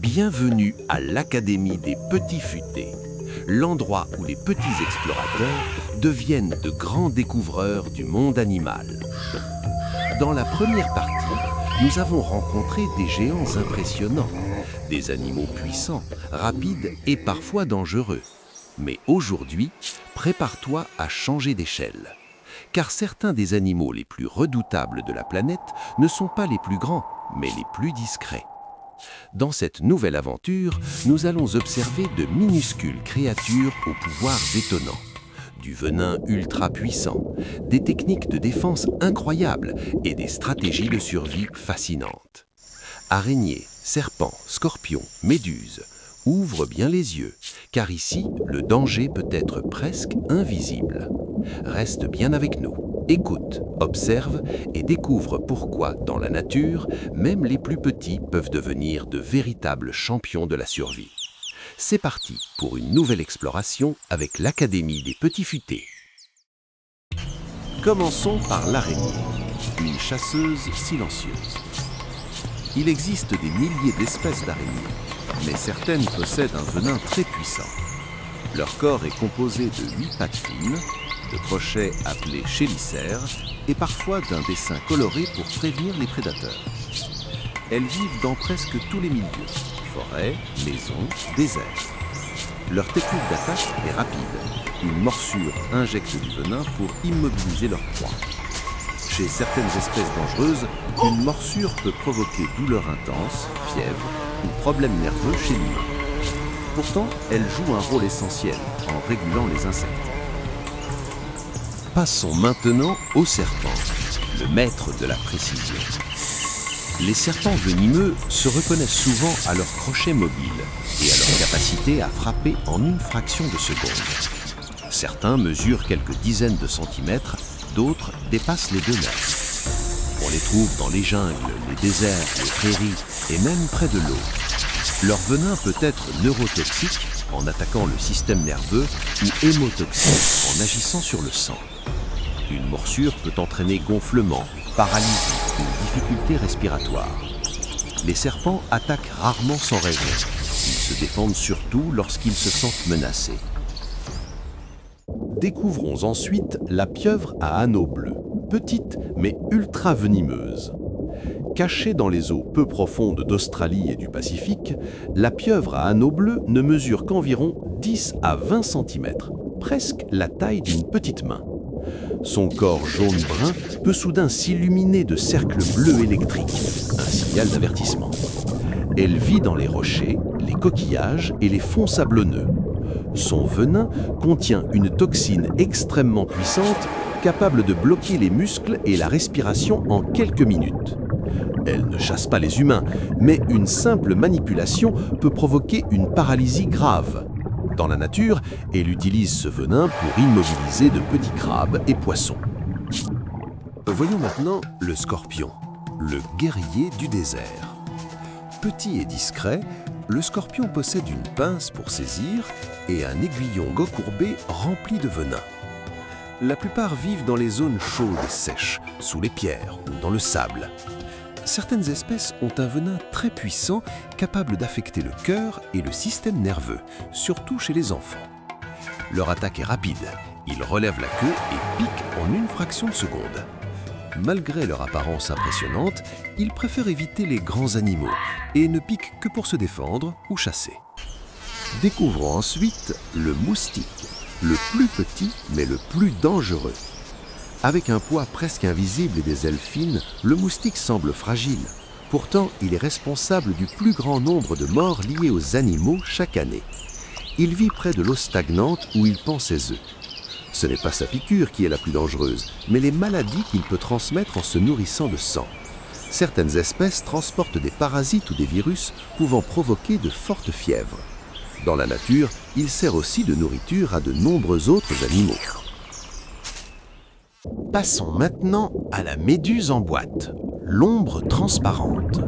Bienvenue à l'Académie des Petits Futés, l'endroit où les petits explorateurs deviennent de grands découvreurs du monde animal. Dans la première partie, nous avons rencontré des géants impressionnants, des animaux puissants, rapides et parfois dangereux. Mais aujourd'hui, prépare-toi à changer d'échelle. Car certains des animaux les plus redoutables de la planète ne sont pas les plus grands, mais les plus discrets. Dans cette nouvelle aventure, nous allons observer de minuscules créatures aux pouvoirs étonnants, du venin ultra puissant, des techniques de défense incroyables et des stratégies de survie fascinantes. Araignées, serpents, scorpions, méduses, ouvre bien les yeux, car ici, le danger peut être presque invisible. Reste bien avec nous, écoute, observe et découvre pourquoi, dans la nature, même les plus petits peuvent devenir de véritables champions de la survie. C'est parti pour une nouvelle exploration avec l'Académie des Petits Futés. Commençons par l'araignée, une chasseuse silencieuse. Il existe des milliers d'espèces d'araignées, mais certaines possèdent un venin très puissant. Leur corps est composé de 8 pattes fines, de crochets appelés chélicères et parfois d'un dessin coloré pour prévenir les prédateurs. Elles vivent dans presque tous les milieux, forêts, maisons, déserts. Leur technique d'attaque est rapide. Une morsure injecte du venin pour immobiliser leur proie. Chez certaines espèces dangereuses, une morsure peut provoquer douleur intense, fièvre ou problèmes nerveux chez l'humain. Pourtant, elle joue un rôle essentiel en régulant les insectes. Passons maintenant au serpent, le maître de la précision. Les serpents venimeux se reconnaissent souvent à leurs crochets mobiles et à leur capacité à frapper en une fraction de seconde. Certains mesurent quelques dizaines de centimètres, d'autres dépassent les 2 mètres. On les trouve dans les jungles, les déserts, les prairies et même près de l'eau. Leur venin peut être neurotoxique en attaquant le système nerveux ou hémotoxique en agissant sur le sang. Une morsure peut entraîner gonflement, paralysie ou difficultés respiratoires. Les serpents attaquent rarement sans raison. Ils se défendent surtout lorsqu'ils se sentent menacés. Découvrons ensuite la pieuvre à anneaux bleus, petite mais ultra venimeuse. Cachée dans les eaux peu profondes d'Australie et du Pacifique, la pieuvre à anneaux bleus ne mesure qu'environ 10 à 20 cm, presque la taille d'une petite main. Son corps jaune-brun peut soudain s'illuminer de cercles bleus électriques, un signal d'avertissement. Elle vit dans les rochers, les coquillages et les fonds sablonneux. Son venin contient une toxine extrêmement puissante, capable de bloquer les muscles et la respiration en quelques minutes. Elle ne chasse pas les humains, mais une simple manipulation peut provoquer une paralysie grave. Dans la nature, elle utilise ce venin pour immobiliser de petits crabes et poissons. Voyons maintenant le scorpion, le guerrier du désert. Petit et discret, le scorpion possède une pince pour saisir et un aiguillon gos-courbé rempli de venin. La plupart vivent dans les zones chaudes et sèches, sous les pierres ou dans le sable. Certaines espèces ont un venin très puissant, capable d'affecter le cœur et le système nerveux, surtout chez les enfants. Leur attaque est rapide, ils relèvent la queue et piquent en une fraction de seconde. Malgré leur apparence impressionnante, ils préfèrent éviter les grands animaux et ne piquent que pour se défendre ou chasser. Découvrons ensuite le moustique, le plus petit mais le plus dangereux. Avec un poids presque invisible et des ailes fines, le moustique semble fragile. Pourtant, il est responsable du plus grand nombre de morts liées aux animaux chaque année. Il vit près de l'eau stagnante où il pond ses œufs. Ce n'est pas sa piqûre qui est la plus dangereuse, mais les maladies qu'il peut transmettre en se nourrissant de sang. Certaines espèces transportent des parasites ou des virus pouvant provoquer de fortes fièvres. Dans la nature, il sert aussi de nourriture à de nombreux autres animaux. Passons maintenant à la méduse en boîte, l'ombre transparente.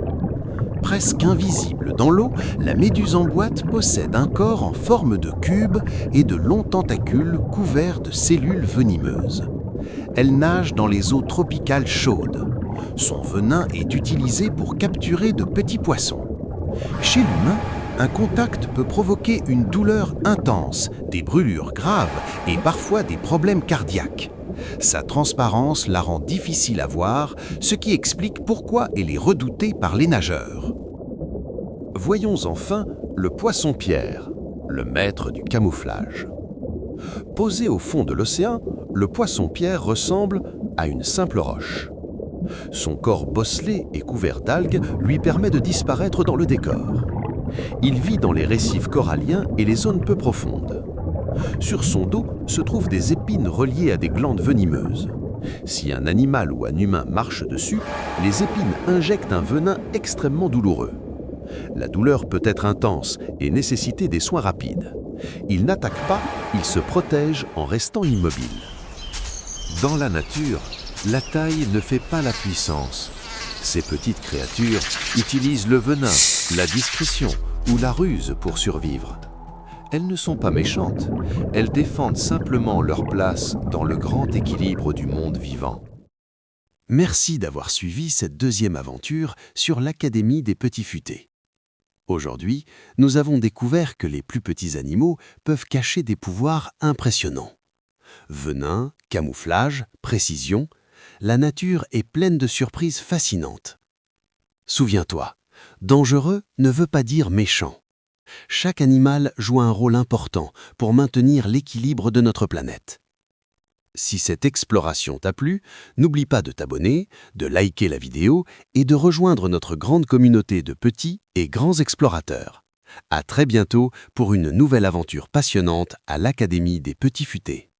Presque invisible dans l'eau, la méduse en boîte possède un corps en forme de cube et de longs tentacules couverts de cellules venimeuses. Elle nage dans les eaux tropicales chaudes. Son venin est utilisé pour capturer de petits poissons. Chez l'humain, un contact peut provoquer une douleur intense, des brûlures graves et parfois des problèmes cardiaques. Sa transparence la rend difficile à voir, ce qui explique pourquoi elle est redoutée par les nageurs. Voyons enfin le poisson-pierre, le maître du camouflage. Posé au fond de l'océan, le poisson-pierre ressemble à une simple roche. Son corps bosselé et couvert d'algues lui permet de disparaître dans le décor. Il vit dans les récifs coralliens et les zones peu profondes. Sur son dos se trouvent des épines reliées à des glandes venimeuses. Si un animal ou un humain marche dessus, les épines injectent un venin extrêmement douloureux. La douleur peut être intense et nécessiter des soins rapides. Il n'attaque pas, il se protège en restant immobile. Dans la nature, la taille ne fait pas la puissance. Ces petites créatures utilisent le venin, la discrétion ou la ruse pour survivre. Elles ne sont pas méchantes, elles défendent simplement leur place dans le grand équilibre du monde vivant. Merci d'avoir suivi cette deuxième aventure sur l'Académie des Petits Futés. Aujourd'hui, nous avons découvert que les plus petits animaux peuvent cacher des pouvoirs impressionnants. Venin, camouflage, précision, la nature est pleine de surprises fascinantes. Souviens-toi, dangereux ne veut pas dire méchant. Chaque animal joue un rôle important pour maintenir l'équilibre de notre planète. Si cette exploration t'a plu, n'oublie pas de t'abonner, de liker la vidéo et de rejoindre notre grande communauté de petits et grands explorateurs. À très bientôt pour une nouvelle aventure passionnante à l'Académie des Petits Futés.